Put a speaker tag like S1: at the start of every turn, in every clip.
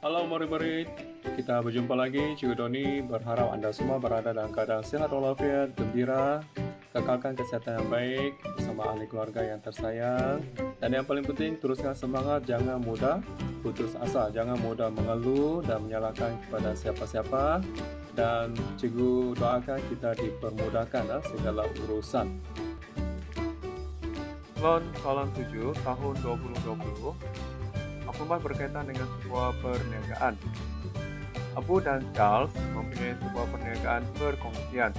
S1: Halo murid-murid, kita berjumpa lagi. Cikgu Doni berharap Anda semua berada dalam keadaan sehat walafiat, gembira, kekalkan kesehatan yang baik bersama ahli keluarga yang tersayang. Dan yang paling penting, teruskan semangat, jangan mudah putus asa, jangan mudah mengeluh dan menyalahkan kepada siapa-siapa. Dan cikgu doakan kita dipermudahkan segala urusan. Soalan 7 tahun 2020. Maklumat berkaitan dengan sebuah perniagaan. Abu dan Charles mempunyai sebuah perniagaan perkongsian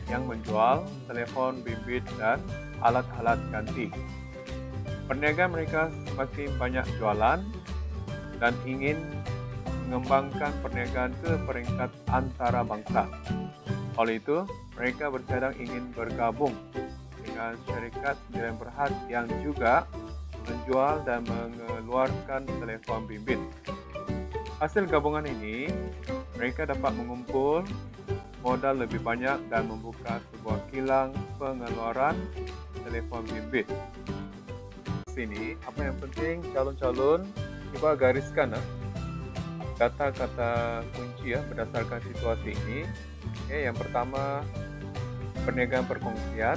S1: yang menjual telepon bimbit dan alat-alat ganti. Perniagaan mereka semakin banyak jualan dan ingin mengembangkan perniagaan ke peringkat antarabangsa. Oleh itu, mereka bercadang ingin bergabung dengan syarikat Sembilan Berhad yang juga menjual dan mengeluarkan telepon bimbit. Hasil gabungan ini, mereka dapat mengumpul modal lebih banyak dan membuka sebuah kilang pengeluaran telepon bimbit. Sini, apa yang penting calon-calon cuba gariskan kata-kata kunci berdasarkan situasi ini. Yang pertama, perniagaan perkongsian.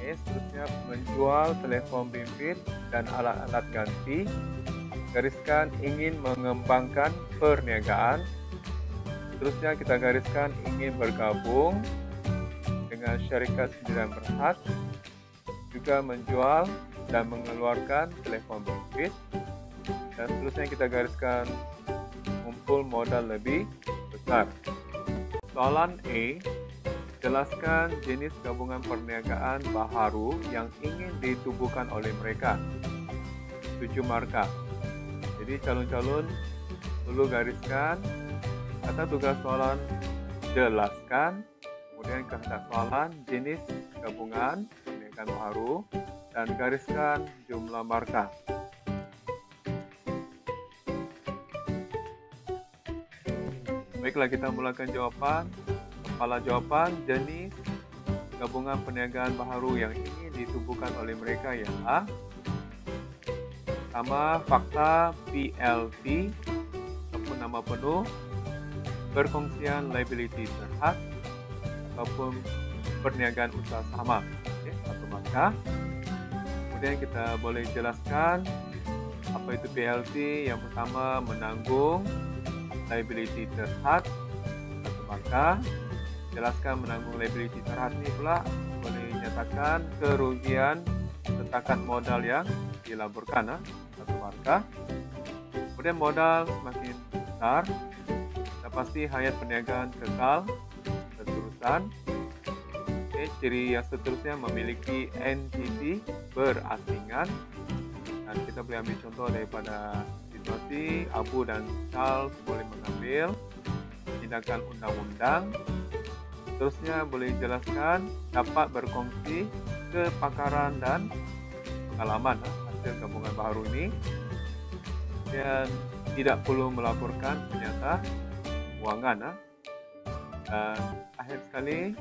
S1: Seterusnya, menjual telepon bimbit dan alat-alat ganti. Gariskan ingin mengembangkan perniagaan. Seterusnya kita gariskan ingin bergabung dengan syarikat Sembilan Berhad, juga menjual dan mengeluarkan telepon bimbit. Dan seterusnya kita gariskan mengumpul modal lebih besar. Soalan A. Jelaskan jenis gabungan perniagaan baharu yang ingin ditubuhkan oleh mereka. 7 markah. Jadi calon-calon perlu gariskan kata tugas soalan, jelaskan, kemudian kata soalan jenis gabungan perniagaan baharu, dan gariskan jumlah markah. Baiklah, kita mulakan jawaban. Kepala jawapan, jenis gabungan perniagaan baharu yang ingin ditubuhkan oleh mereka ialah pertama, fakta PLT ataupun nama penuh, perkongsian liability terhad ataupun perniagaan usaha sama. Satu markah. Kemudian kita boleh jelaskan apa itu PLT. Yang pertama, menanggung liability terhad. Satu markah. Jelaskan menanggung liability terhad ini pula boleh nyatakan kerugian setakat modal yang dilaburkan. Satu markah. Kemudian modal semakin besar, kita pasti hayat perniagaan kekal keterusan. Ciri yang seterusnya memiliki entiti berasingan, dan kita boleh ambil contoh daripada situasi Abu dan Charles boleh mengambil tindakan undang-undang. Seterusnya boleh jelaskan dapat berkongsi kepakaran dan pengalaman hasil gabungan baharu ini, dan tidak perlu melaporkan penyata kewangan. Dan akhir sekali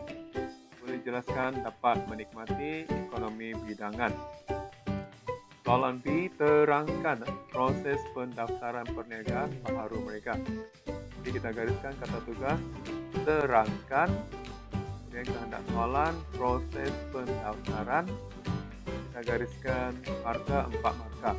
S1: boleh jelaskan dapat menikmati ekonomi bidangan. Soalan B, terangkan proses pendaftaran perniagaan baharu mereka. Jadi kita gariskan kata tugas terangkan. Kemudian kehendak soalan, proses pendaftaran, kita gariskan markah 4 markah.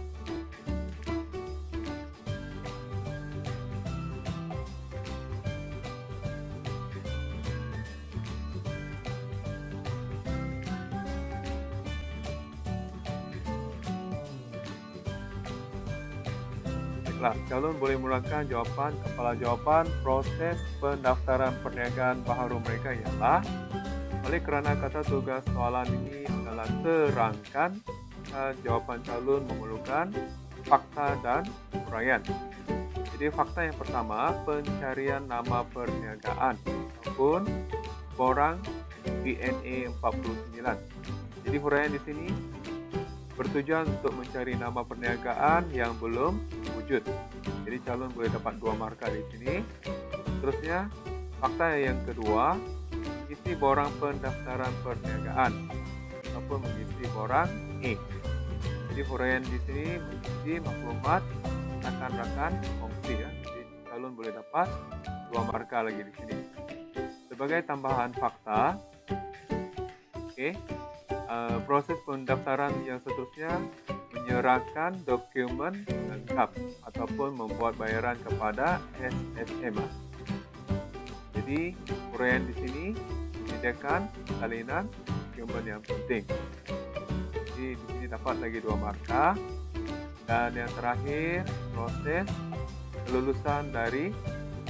S1: Baiklah, calon boleh mulakan jawapan. Kepala jawapan, proses pendaftaran perniagaan baharu mereka ialah, oleh kerana kata tugas soalan ini adalah terangkan, jawapan calon memerlukan fakta dan uraian. Jadi fakta yang pertama, pencarian nama perniagaan ataupun borang DNA 49. Jadi huraian di sini bertujuan untuk mencari nama perniagaan yang belum wujud. Jadi calon boleh dapat 2 markah di sini. Terusnya, fakta yang kedua, mengisi borang pendaftaran perniagaan ataupun mengisi borang A. Jadi huraian di sini mengisi maklumat rekan-rekan kongsi calon boleh dapat 2 markah lagi di sini. Sebagai tambahan fakta, proses pendaftaran yang seterusnya menyerahkan dokumen lengkap ataupun membuat bayaran kepada SSM. Jadi, uraian di sini menyediakan salinan dokumen yang penting. Jadi, di sini dapat lagi 2 markah. Dan yang terakhir, proses kelulusan dari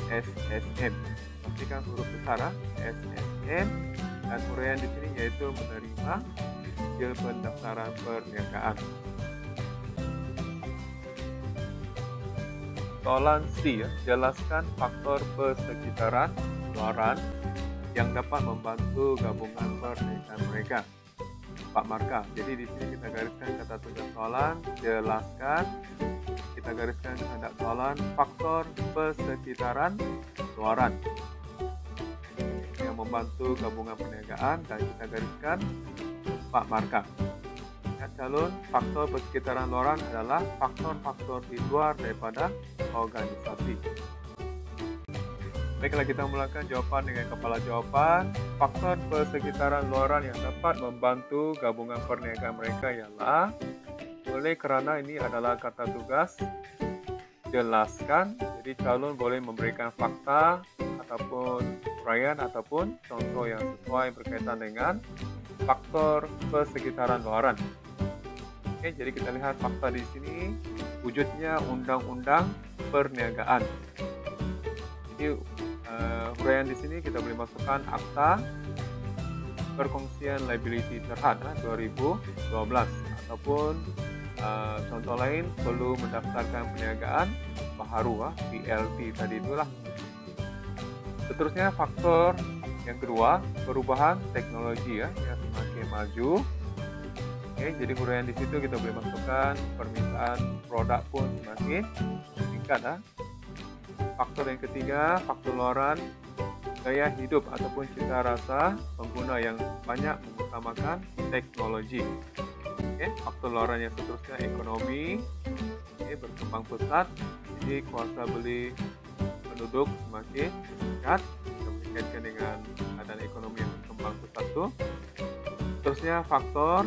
S1: SSM. Pastikan huruf besar SSM, dan uraian di sini yaitu menerima hasil pendaftaran perniagaan. Soalan C, jelaskan faktor persekitaran luaran yang dapat membantu gabungan perniagaan mereka. 4 markah. Jadi di sini kita gariskan kata tugas soalan, jelaskan. Kita gariskan kehendak soalan, faktor persekitaran luaran yang membantu gabungan perniagaan, dan kita gariskan 4 markah. Calon faktor persekitaran luaran adalah faktor-faktor di luar daripada organisasi. Baiklah, kita mulakan jawapan dengan kepala jawapan. Faktor persekitaran luaran yang dapat membantu gabungan perniagaan mereka ialah, oleh kerana ini adalah kata tugas, jelaskan. Jadi calon boleh memberikan fakta ataupun uraian ataupun contoh yang sesuai berkaitan dengan faktor persekitaran luaran. Jadi kita lihat fakta di sini, wujudnya undang-undang perniagaan. Jadi uraian di sini kita boleh masukkan Akta Perkongsian Liability Terhad 2012, ataupun contoh lain perlu mendaftarkan perniagaan baharu PLT tadi itulah. Seterusnya faktor yang kedua, perubahan teknologi yang semakin maju. Jadi uraian di situ kita boleh masukkan permintaan produk pun semakin meningkat. Faktor yang ketiga, faktor luaran gaya hidup ataupun cita rasa pengguna yang banyak mengutamakan teknologi. Faktor luaran yang seterusnya, ekonomi berkembang pesat, jadi kuasa beli penduduk semakin meningkat, kita berkaitan dengan keadaan ekonomi yang berkembang pesat itu. Seterusnya faktor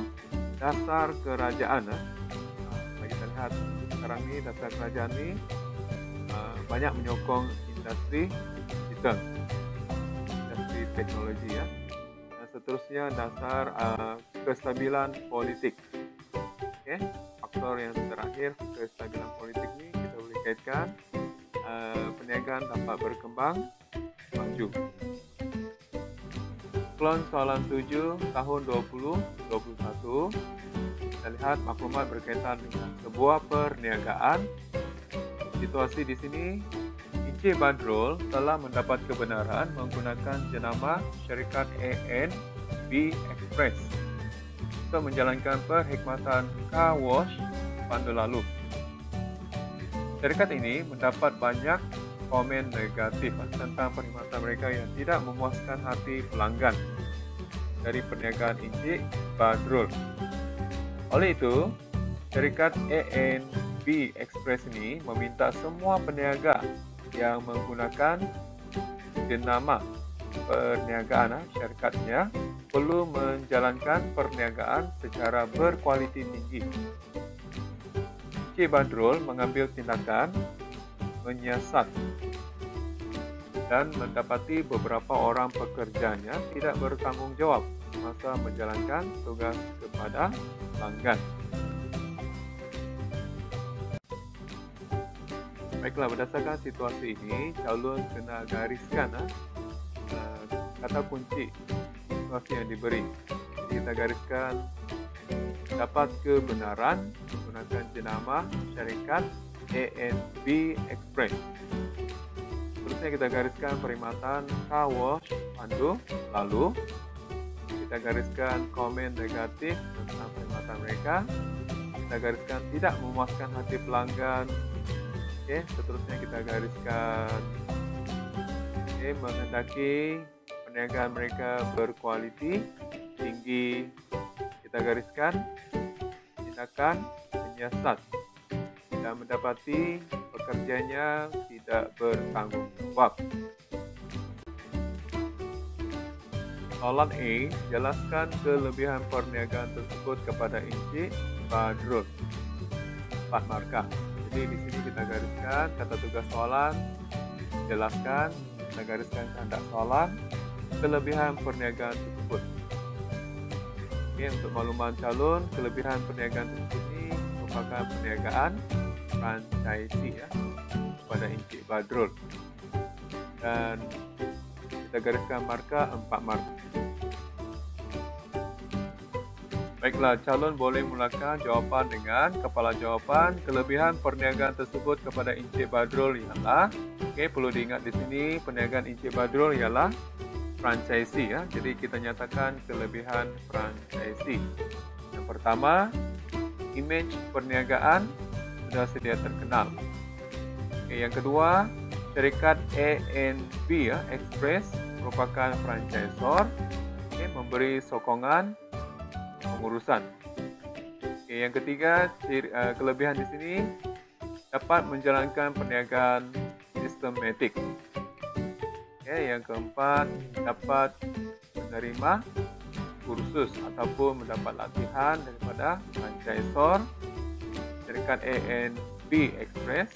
S1: dasar kerajaan. Kita lihat sekarang ini dasar kerajaan ini banyak menyokong industri digital, industri teknologi Dan seterusnya dasar kestabilan politik. Faktor yang terakhir, kestabilan politik ini kita boleh kaitkan perniagaan dapat berkembang maju. Klon soalan 7 tahun 2021. Kita lihat maklumat berkaitan dengan sebuah perniagaan. Situasi di sini, Encik Badrul telah mendapat kebenaran menggunakan jenama syarikat ANB Express untuk menjalankan perkhidmatan car wash pada lalu. Syarikat ini mendapat banyak komen negatif tentang perkhidmatan mereka yang tidak memuaskan hati pelanggan dari perniagaan Encik Badrul. Oleh itu, syarikat ANB Express ini meminta semua peniaga yang menggunakan jenama perniagaan syarikatnya perlu menjalankan perniagaan secara berkualiti tinggi. Encik Badrul mengambil tindakan menyiasat dan mendapati beberapa orang pekerjanya tidak bertanggungjawab semasa menjalankan tugas kepada pelanggan. Baiklah, berdasarkan situasi ini, calon kena gariskan kata kunci situasi yang diberi. Jadi kita gariskan dapat kebenaran menggunakan jenama syarikat ANB Express. Terusnya kita gariskan perkhidmatan car wash pandu lalu. Kita gariskan komen negatif tentang perkhidmatan mereka. Kita gariskan tidak memuaskan hati pelanggan. Seterusnya kita gariskan menghendaki perniagaan mereka berkualiti tinggi. Kita gariskan tindakan menyiasat dan mendapati pekerjanya tidak bertanggung jawab. Soalan A, jelaskan kelebihan perniagaan tersebut kepada Encik Badrul. 4 markah. Jadi di sini kita gariskan kata tugas soalan, jelaskan, kita gariskan kehendak soalan, kelebihan perniagaan tersebut. Oke, untuk makluman calon, kelebihan perniagaan tersebut ini merupakan perniagaan franchisee ya, kepada Encik Badrul. Dan kita gariskan markah 4 markah. Baiklah, calon boleh mulakan jawapan dengan kepala jawapan. Kelebihan perniagaan tersebut kepada Encik Badrul ialah, perlu diingat di sini perniagaan Encik Badrul ialah franchisee ya. Jadi kita nyatakan kelebihan franchisee. Yang pertama, image perniagaan sudah sedia terkenal. Yang kedua, syarikat ANB ya, Express merupakan franchisor, memberi sokongan pengurusan. Yang ketiga, kelebihan di sini dapat menjalankan perniagaan sistematik. Yang keempat, dapat menerima kursus ataupun mendapat latihan daripada franchisor syarikat ANB Express.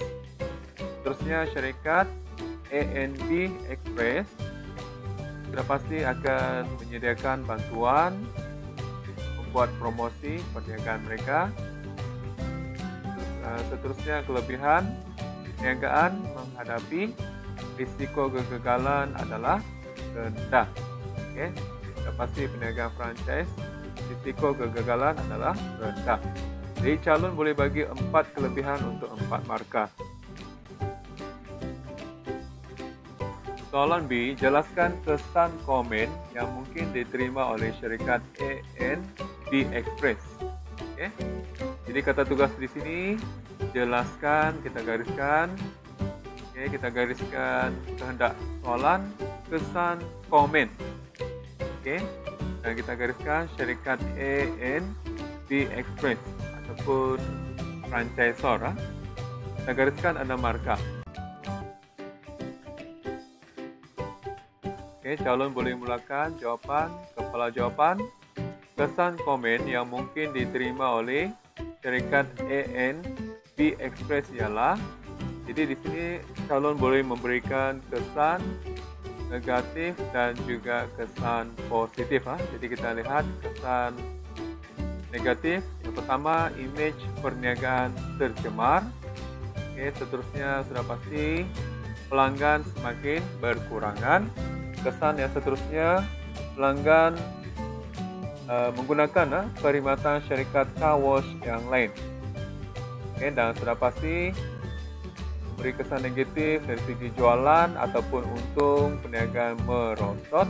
S1: Terusnya, syarikat ANB Express sudah pasti akan menyediakan bantuan buat promosi perniagaan mereka. Seterusnya, kelebihan perniagaan menghadapi risiko kegagalan adalah rendah. Sudah pasti perniagaan franchise risiko kegagalan adalah rendah. Jadi calon boleh bagi 4 kelebihan untuk 4 markah. Soalan B, jelaskan kesan komen yang mungkin diterima oleh syarikat ANB Express. Jadi kata tugas di sini, jelaskan, kita gariskan. Kita gariskan kehendak soalan, kesan komen. Dan kita gariskan syarikat ANB Express ataupun franchisor. Kita gariskan 6 markah. Calon boleh mulakan jawapan, kepala jawapan. Kesan komen yang mungkin diterima oleh syarikat ANB Express ialah, jadi di sini calon boleh memberikan kesan negatif dan juga kesan positif. Jadi kita lihat kesan negatif. Yang pertama, image perniagaan tercemar. Seterusnya sudah pasti pelanggan semakin berkurangan. Kesan yang seterusnya, pelanggan menggunakan perkhidmatan syarikat car wash yang lain. Dan sudah pasti beri kesan negatif dari segi jualan ataupun untung perniagaan merosot.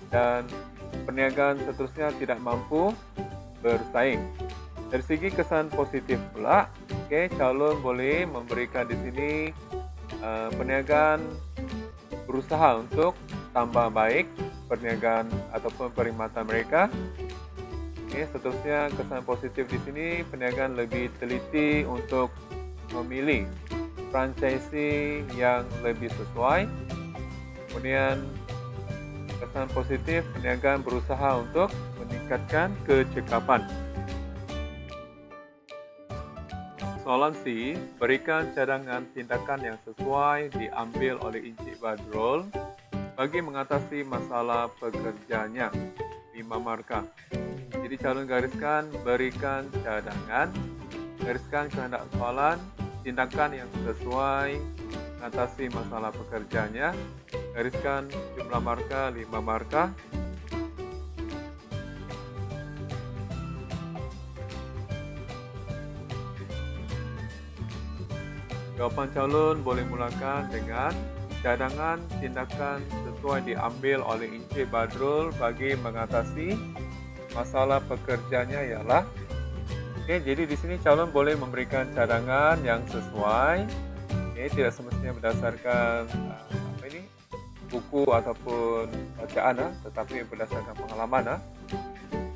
S1: Dan perniagaan seterusnya tidak mampu bersaing. Dari segi kesan positif pula, calon boleh memberikan di sini perniagaan berusaha untuk tambah baik perniagaan ataupun perkhidmatan mereka. Seterusnya, kesan positif di sini, perniagaan lebih teliti untuk memilih franchisee yang lebih sesuai. Kemudian kesan positif, perniagaan berusaha untuk meningkatkan kecekapan. Soalan C, berikan cadangan tindakan yang sesuai diambil oleh Encik Badrul bagi mengatasi masalah pekerjanya. 5 markah. Jadi calon gariskan, berikan cadangan, gariskan kehendak soalan, tindakan yang sesuai mengatasi masalah pekerjanya, gariskan jumlah markah 5 markah. Jawapan calon boleh mulakan dengan cadangan tindakan sesuai diambil oleh Encik Badrul bagi mengatasi masalah pekerjanya ialah. Jadi di sini calon boleh memberikan cadangan yang sesuai. Tidak semestinya berdasarkan buku ataupun bacaan, tetapi berdasarkan pengalaman.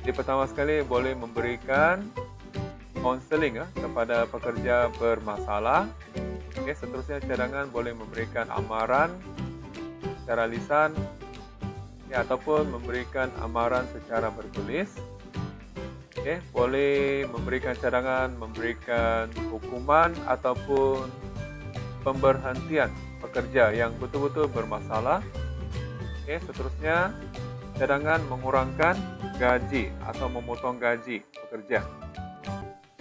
S1: Jadi pertama sekali boleh memberikan konseling kepada pekerja bermasalah. Oke, seterusnya cadangan boleh memberikan amaran secara lisan ataupun memberikan amaran secara bertulis. Oke, boleh memberikan cadangan, memberikan hukuman ataupun pemberhentian pekerja yang betul-betul bermasalah. Oke, seterusnya cadangan mengurangkan gaji atau memotong gaji pekerja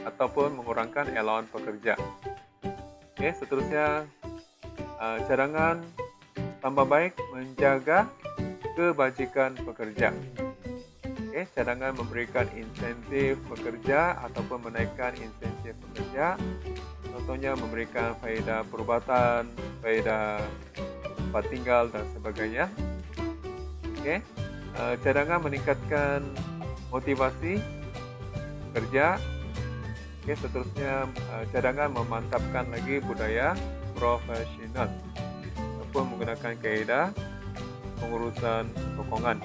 S1: ataupun mengurangkan allowance pekerja. Oke, seterusnya cadangan tambah baik menjaga kebajikan pekerja. Oke, cadangan memberikan insentif pekerja ataupun menaikkan insentif pekerja. Contohnya memberikan faedah perubatan, faedah tempat tinggal dan sebagainya. Oke, cadangan meningkatkan motivasi kerja. Oke, seterusnya cadangan memantapkan lagi budaya profesional ataupun menggunakan kaedah pengurusan sokongan.